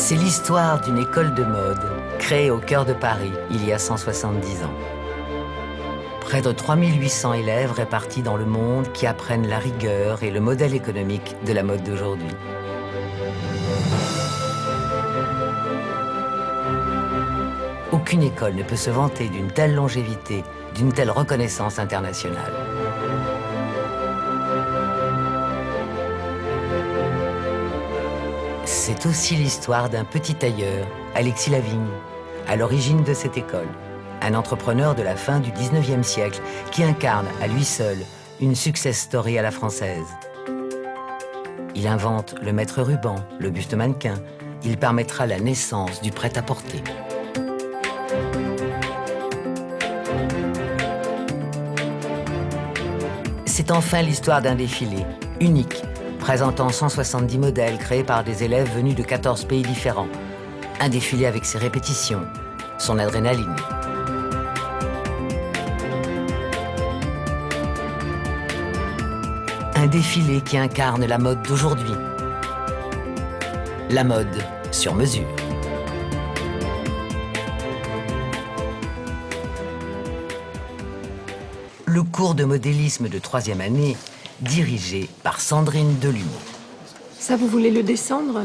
C'est l'histoire d'une école de mode créée au cœur de Paris il y a 170 ans. Près de 3800 élèves répartis dans le monde qui apprennent la rigueur et le modèle économique de la mode d'aujourd'hui. Aucune école ne peut se vanter d'une telle longévité, d'une telle reconnaissance internationale. C'est aussi l'histoire d'un petit tailleur, Alexis Lavigne, à l'origine de cette école. Un entrepreneur de la fin du 19e siècle qui incarne à lui seul une success story à la française. Il invente le maître ruban, le buste mannequin. Il permettra la naissance du prêt-à-porter. C'est enfin l'histoire d'un défilé unique, présentant 170 modèles créés par des élèves venus de 14 pays différents. Un défilé avec ses répétitions, son adrénaline. Un défilé qui incarne la mode d'aujourd'hui. La mode sur mesure. Le cours de modélisme de 3e année, dirigé par Sandrine Delumeau. Ça, vous voulez le descendre?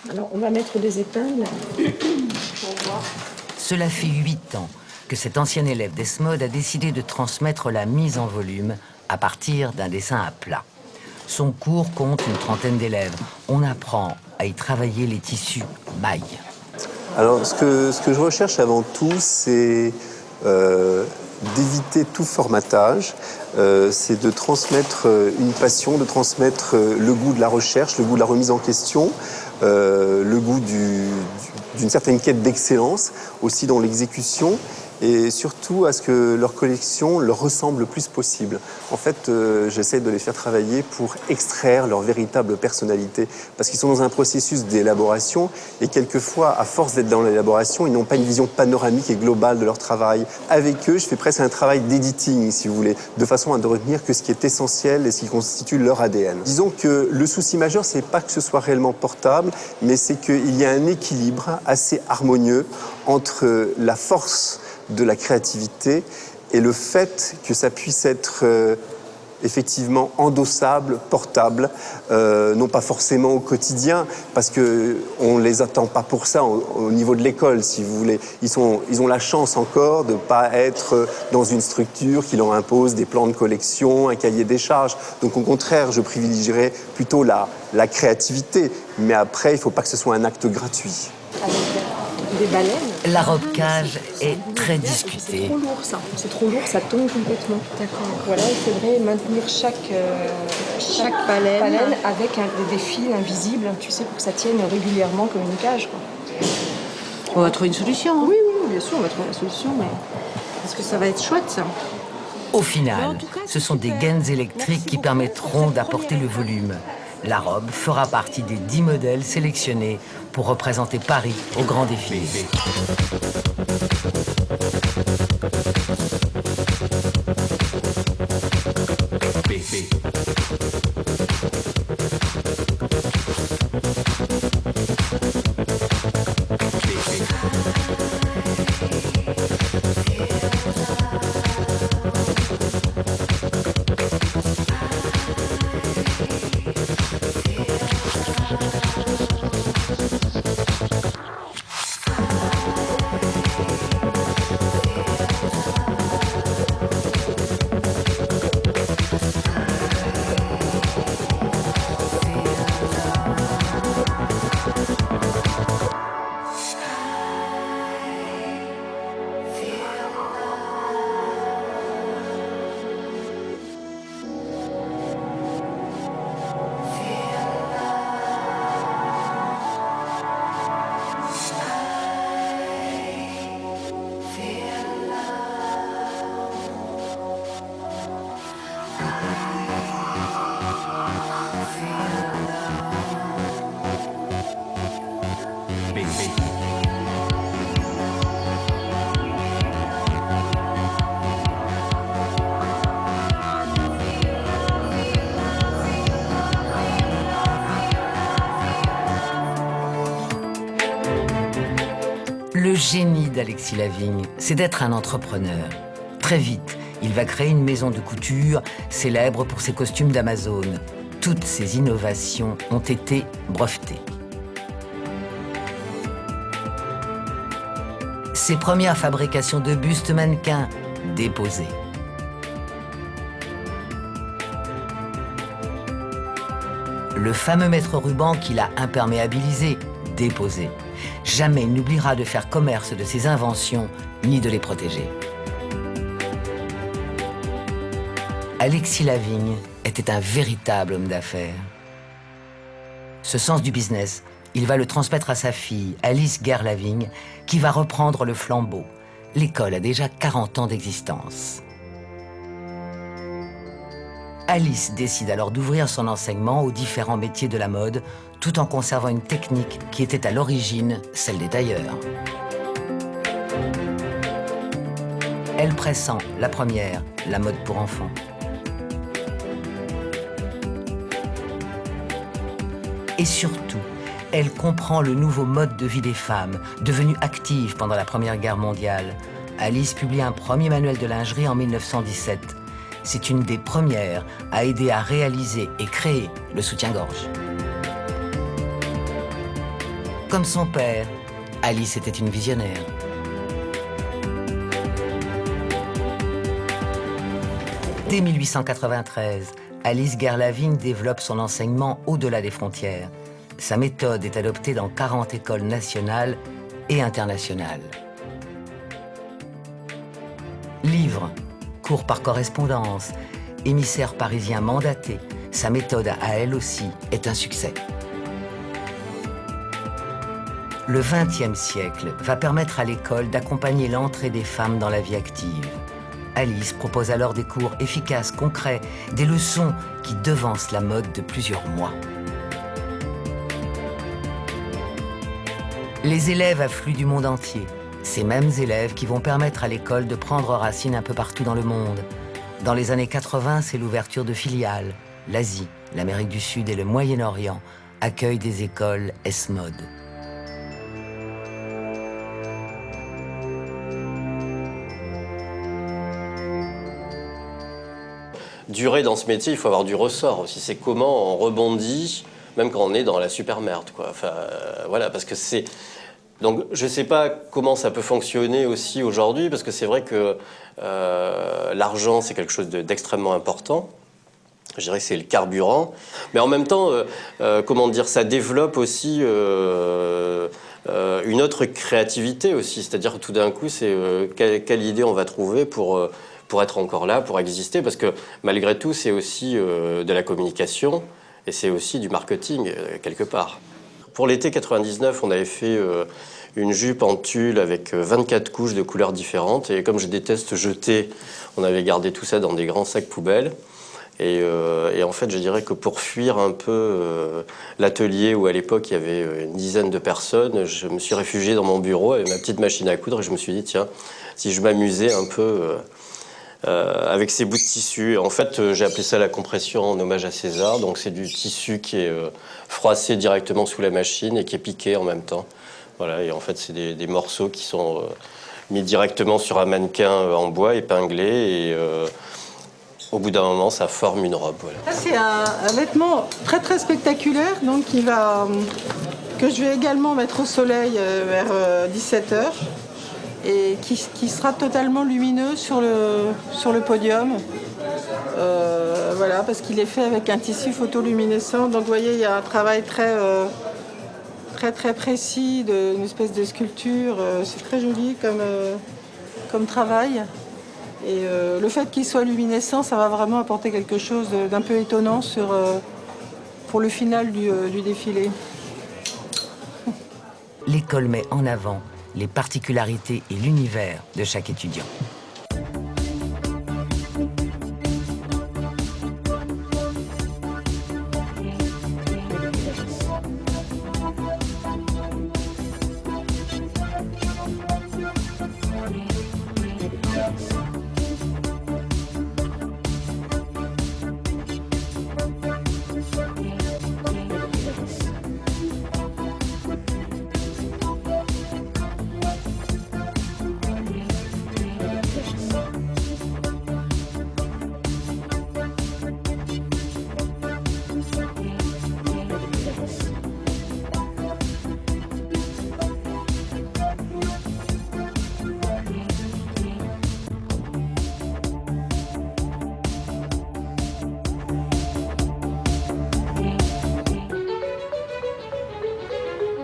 Alors, on va mettre des épingles pour voir. Cela fait 8 ans que cet ancien élève d'Esmode a décidé de transmettre la mise en volume à partir d'un dessin à plat. Son cours compte une trentaine d'élèves. On apprend à y travailler les tissus mailles. Alors, ce que je recherche avant tout, c'est d'éviter tout formatage. C'est de transmettre une passion, de transmettre le goût de la recherche, le goût de la remise en question, le goût d'une certaine quête d'excellence, aussi dans l'exécution, et surtout à ce que leur collection leur ressemble le plus possible. En fait, j'essaie de les faire travailler pour extraire leur véritable personnalité, parce qu'ils sont dans un processus d'élaboration, et quelquefois, à force d'être dans l'élaboration, ils n'ont pas une vision panoramique et globale de leur travail. Avec eux, je fais presque un travail d'editing, si vous voulez, de façon à ne retenir que ce qui est essentiel et ce qui constitue leur ADN. Disons que le souci majeur, c'est pas que ce soit réellement portable, mais c'est qu'il y a un équilibre assez harmonieux entre la force de la créativité et le fait que ça puisse être effectivement endossable, portable, non pas forcément au quotidien, parce qu'on ne les attend pas pour ça au niveau de l'école, si vous voulez. Ils ont la chance encore de ne pas être dans une structure qui leur impose des plans de collection, un cahier des charges. Donc au contraire, je privilégierais plutôt la créativité, mais après, il ne faut pas que ce soit un acte gratuit. Des baleines. La robe-cage est très discutée. C'est trop lourd, ça. C'est trop lourd, ça tombe complètement. D'accord. Voilà, il faudrait maintenir chaque baleine avec des fils invisibles, tu sais, pour que ça tienne régulièrement comme une cage, quoi. On va trouver une solution. Hein. Oui, bien sûr, on va trouver la solution, mais est-ce que ça va être chouette, ça? Au final, ce sont des gaines électriques qui permettront d'apporter le volume. La robe fera partie des 10 modèles sélectionnés pour représenter Paris au grand défilé. Le génie d'Alexis Lavigne, c'est d'être un entrepreneur. Très vite, il va créer une maison de couture célèbre pour ses costumes d'Amazon. Toutes ces innovations ont été brevetées. Ses premières fabrications de bustes mannequins déposées. Le fameux maître ruban qui l'a imperméabilisé, déposé. Jamais il n'oubliera de faire commerce de ses inventions, ni de les protéger. Alexis Lavigne était un véritable homme d'affaires. Ce sens du business, il va le transmettre à sa fille, Alice Guerre-Lavigne, qui va reprendre le flambeau. L'école a déjà 40 ans d'existence. Alice décide alors d'ouvrir son enseignement aux différents métiers de la mode, tout en conservant une technique qui était à l'origine celle des tailleurs. Elle pressent la première, la mode pour enfants. Et surtout, elle comprend le nouveau mode de vie des femmes, devenues actives pendant la Première Guerre mondiale. Alice publie un premier manuel de lingerie en 1917. C'est une des premières à aider à réaliser et créer le soutien-gorge. Comme son père, Alice était une visionnaire. Dès 1893, Alice Guerre-Lavigne développe son enseignement au-delà des frontières. Sa méthode est adoptée dans 40 écoles nationales et internationales. Livres, cours par correspondance, émissaire parisien mandaté, sa méthode à elle aussi est un succès. Le XXe siècle va permettre à l'école d'accompagner l'entrée des femmes dans la vie active. Alice propose alors des cours efficaces, concrets, des leçons qui devancent la mode de plusieurs mois. Les élèves affluent du monde entier. Ces mêmes élèves qui vont permettre à l'école de prendre racine un peu partout dans le monde. Dans les années 80, c'est l'ouverture de filiales. L'Asie, l'Amérique du Sud et le Moyen-Orient accueillent des écoles S-Mode. Durer dans ce métier, il faut avoir du ressort aussi. C'est comment on rebondit, même quand on est dans la super merde, quoi. Enfin, voilà, parce que c'est... Donc, je ne sais pas comment ça peut fonctionner aussi aujourd'hui, parce que c'est vrai que l'argent, c'est quelque chose d'extrêmement important. Je dirais que c'est le carburant. Mais en même temps, comment dire, ça développe aussi une autre créativité aussi. C'est-à-dire que tout d'un coup, c'est quelle idée on va trouver pour être encore là, pour exister. Parce que malgré tout, c'est aussi de la communication et c'est aussi du marketing, quelque part. Pour l'été 99, on avait fait une jupe en tulle avec 24 couches de couleurs différentes. Et comme je déteste jeter, on avait gardé tout ça dans des grands sacs poubelles. Et en fait, je dirais que pour fuir un peu l'atelier où à l'époque il y avait une dizaine de personnes, je me suis réfugié dans mon bureau avec ma petite machine à coudre et je me suis dit, tiens, si je m'amusais un peu avec ces bouts de tissu. En fait, j'ai appelé ça la compression en hommage à César. Donc c'est du tissu qui est froissé directement sous la machine et qui est piqué en même temps. Voilà, et en fait, c'est des morceaux qui sont mis directement sur un mannequin en bois, épinglé, et au bout d'un moment, ça forme une robe. Voilà. C'est un vêtement très très spectaculaire, donc que je vais également mettre au soleil vers 17h et qui sera totalement lumineux sur le podium. Voilà, parce qu'il est fait avec un tissu photoluminescent. Donc vous voyez, il y a un travail très précis, une espèce de sculpture. C'est très joli comme travail. Et le fait qu'il soit luminescent, ça va vraiment apporter quelque chose d'un peu étonnant pour le final du défilé. L'école met en avant les particularités et l'univers de chaque étudiant.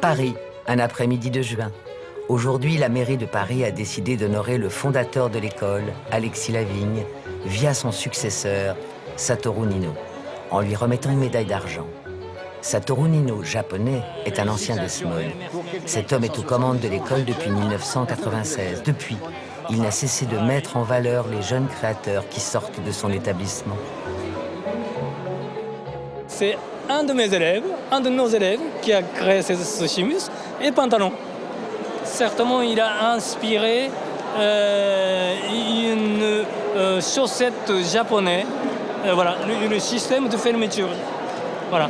Paris, un après-midi de juin. Aujourd'hui, la mairie de Paris a décidé d'honorer le fondateur de l'école, Alexis Lavigne, via son successeur, Satoru Nino, en lui remettant une médaille d'argent. Satoru Nino, japonais, est un ancien des Small. Cet homme est aux commandes de l'école depuis 1996. Depuis, il n'a cessé de mettre en valeur les jeunes créateurs qui sortent de son établissement. C'est un de mes élèves, un de nos élèves, qui a créé ce chimus et pantalon. Certainement, il a inspiré une chaussette japonaise. Voilà, le système de fermeture. Voilà.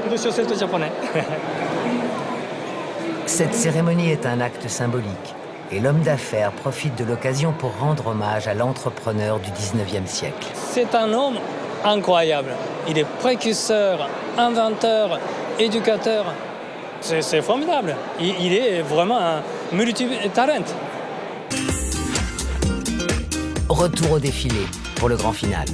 De chaussettes japonaises. Cette cérémonie est un acte symbolique et l'homme d'affaires profite de l'occasion pour rendre hommage à l'entrepreneur du 19e siècle. C'est un homme incroyable. Il est précurseur, inventeur, éducateur. C'est formidable. Il est vraiment un multi-talent. Retour au défilé pour le grand final.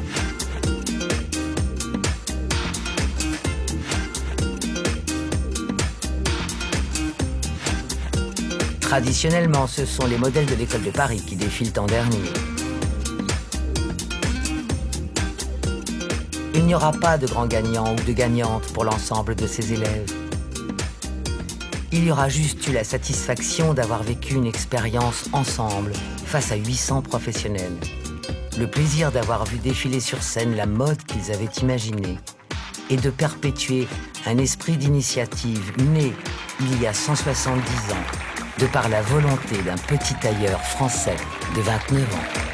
Traditionnellement, ce sont les modèles de l'école de Paris qui défilent en dernier. Il n'y aura pas de grands gagnants ou de gagnantes pour l'ensemble de ces élèves. Il y aura juste eu la satisfaction d'avoir vécu une expérience ensemble face à 800 professionnels. Le plaisir d'avoir vu défiler sur scène la mode qu'ils avaient imaginée et de perpétuer un esprit d'initiative né il y a 170 ans de par la volonté d'un petit tailleur français de 29 ans.